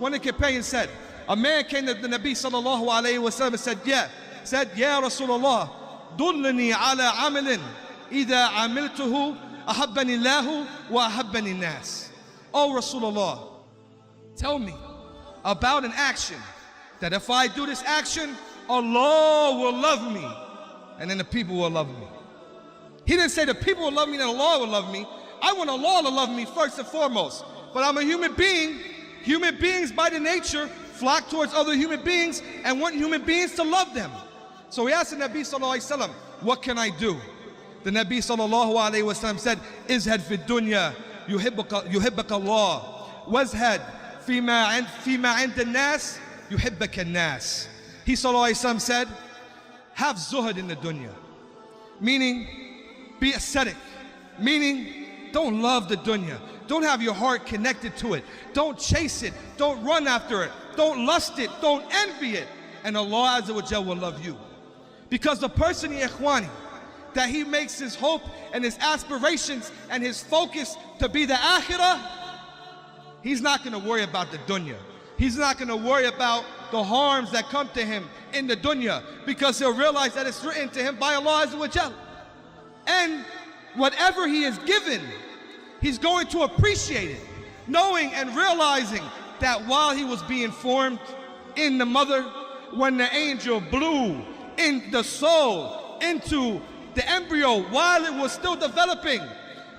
one of the companions said, a man came to the Nabi sallallahu alayhi wa sallam and said, Ya Rasulullah, dullani ala amalin, idha amiltuhu, ahabbani Allahu wa ahabbani nas. Oh Rasulullah, tell me about an action that if I do this action, Allah will love me, and then the people will love me. He didn't say the people will love me and Allah will love me. I want Allah to love me first and foremost. But I'm a human being. Human beings by the nature flock towards other human beings and want human beings to love them. So he asked the Nabi sallallahu alayhi wa sallam, what can I do? The Nabi sallallahu alayhi wa sallam said, izhad fi dunya yuhibbaka Allah, wazhad fima inda nas yuhibbaka nas. He sallallahu alayhi wa sallam said, have zuhud in the dunya, meaning be ascetic, meaning don't love the dunya. Don't have your heart connected to it. Don't chase it. Don't run after it. Don't lust it. Don't envy it. And Allah Azza wa Jal will love you. Because the person, ya ikhwani, that he makes his hope and his aspirations and his focus to be the akhirah, he's not going to worry about the dunya. He's not going to worry about the harms that come to him in the dunya, because he'll realize that it's written to him by Allah Azza wa Jal. And whatever he is given, he's going to appreciate it, knowing and realizing that while he was being formed in the mother, when the angel blew in the soul into the embryo while it was still developing,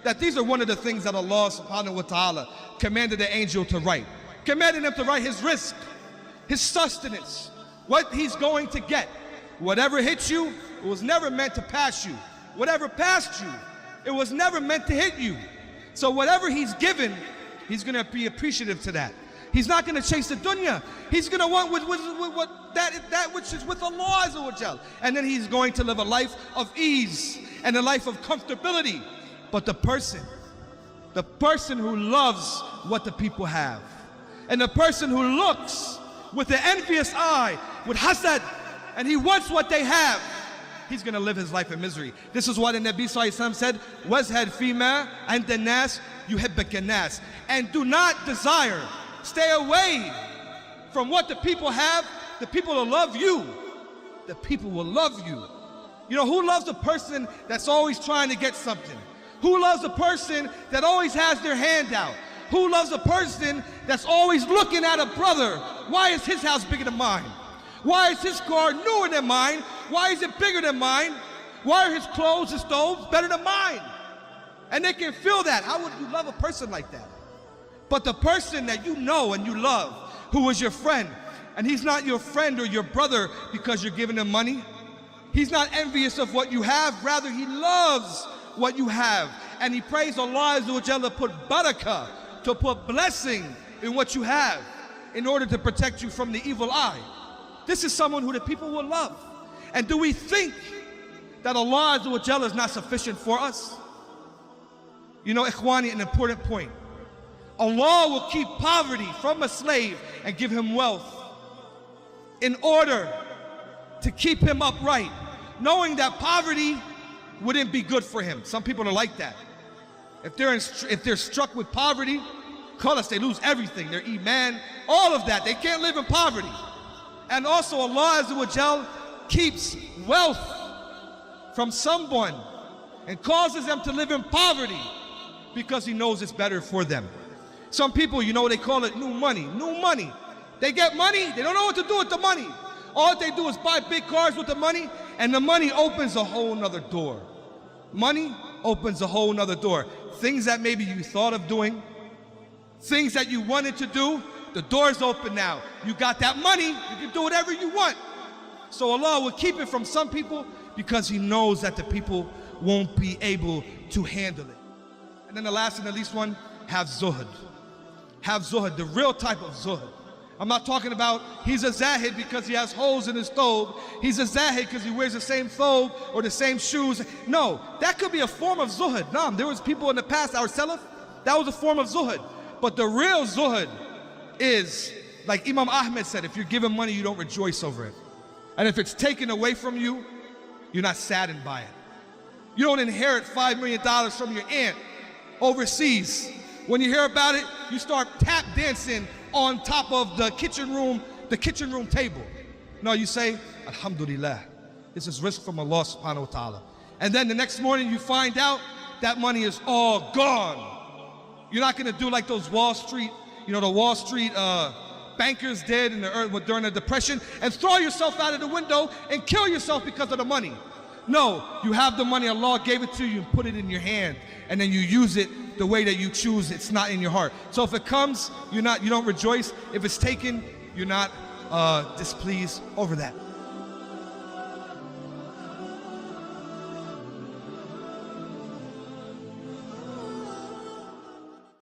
that these are one of the things that Allah subhanahu wa ta'ala commanded the angel to write. Commanded him to write his rizq, his sustenance, what he's going to get. Whatever hits you, it was never meant to pass you. Whatever passed you, it was never meant to hit you. So whatever he's given, he's going to be appreciative to that. He's not going to chase the dunya. He's going to want that which is with Allah Azza wa Jal. And then he's going to live a life of ease and a life of comfortability. But the person who loves what the people have, and the person who looks with the envious eye, with hasad, and he wants what they have, he's going to live his life in misery. This is why the Nabi sallallahu alayhi wa sallam said, wazhad fima inda nas yuhibbaka nas. And do not desire, stay away from what the people have. The people will love you. The people will love you. You know, who loves a person that's always trying to get something? Who loves a person that always has their hand out? Who loves a person that's always looking at a brother? Why is his house bigger than mine? Why is his car newer than mine? Why is it bigger than mine? Why are his clothes and stoves better than mine? And they can feel that. How would you love a person like that? But the person that you know and you love, who is your friend, and he's not your friend or your brother because you're giving him money. He's not envious of what you have, rather he loves what you have. And he prays Allah Azza wa Jalla to put barakah, to put blessing in what you have in order to protect you from the evil eye. This is someone who the people will love. And do we think that Allah Azza wa Jalla is not sufficient for us? You know, ikhwani, an important point. Allah will keep poverty from a slave and give him wealth in order to keep him upright, knowing that poverty wouldn't be good for him. Some people are like that. If they're struck with poverty, they lose everything, their iman, all of that. They can't live in poverty. And also Allah Azza wa Jal keeps wealth from someone and causes them to live in poverty because he knows it's better for them. Some people, you know, they call it new money. New money. They get money, they don't know what to do with the money. All they do is buy big cars with the money, and the money opens a whole nother door. Money opens a whole nother door. Things that maybe you thought of doing, things that you wanted to do, the door's open now. You got that money, you can do whatever you want. So Allah will keep it from some people because he knows that the people won't be able to handle it. And then the last and the least one, have zuhud. Have zuhud, the real type of zuhud. I'm not talking about he's a zahid because he has holes in his thobe. He's a zahid because he wears the same thobe or the same shoes. No, that could be a form of zuhud. No, there was people in the past, our salaf, that was a form of zuhud. But the real zuhud is, like Imam Ahmed said, if you're given money, you don't rejoice over it. And if it's taken away from you, you're not saddened by it. You don't inherit $5 million from your aunt overseas. When you hear about it, you start tap dancing on top of the kitchen room table. No, you say, Alhamdulillah, this is rizq from Allah subhanahu wa ta'ala. And then the next morning you find out that money is all gone. You're not gonna do like those Wall Street, the Wall Street bankers did during the Depression and throw yourself out of the window and kill yourself because of the money. No, you have the money, Allah gave it to you and put it in your hand, and then you use it the way that you choose. It's not in your heart. So if it comes, you don't rejoice. If it's taken, you're not displeased over that.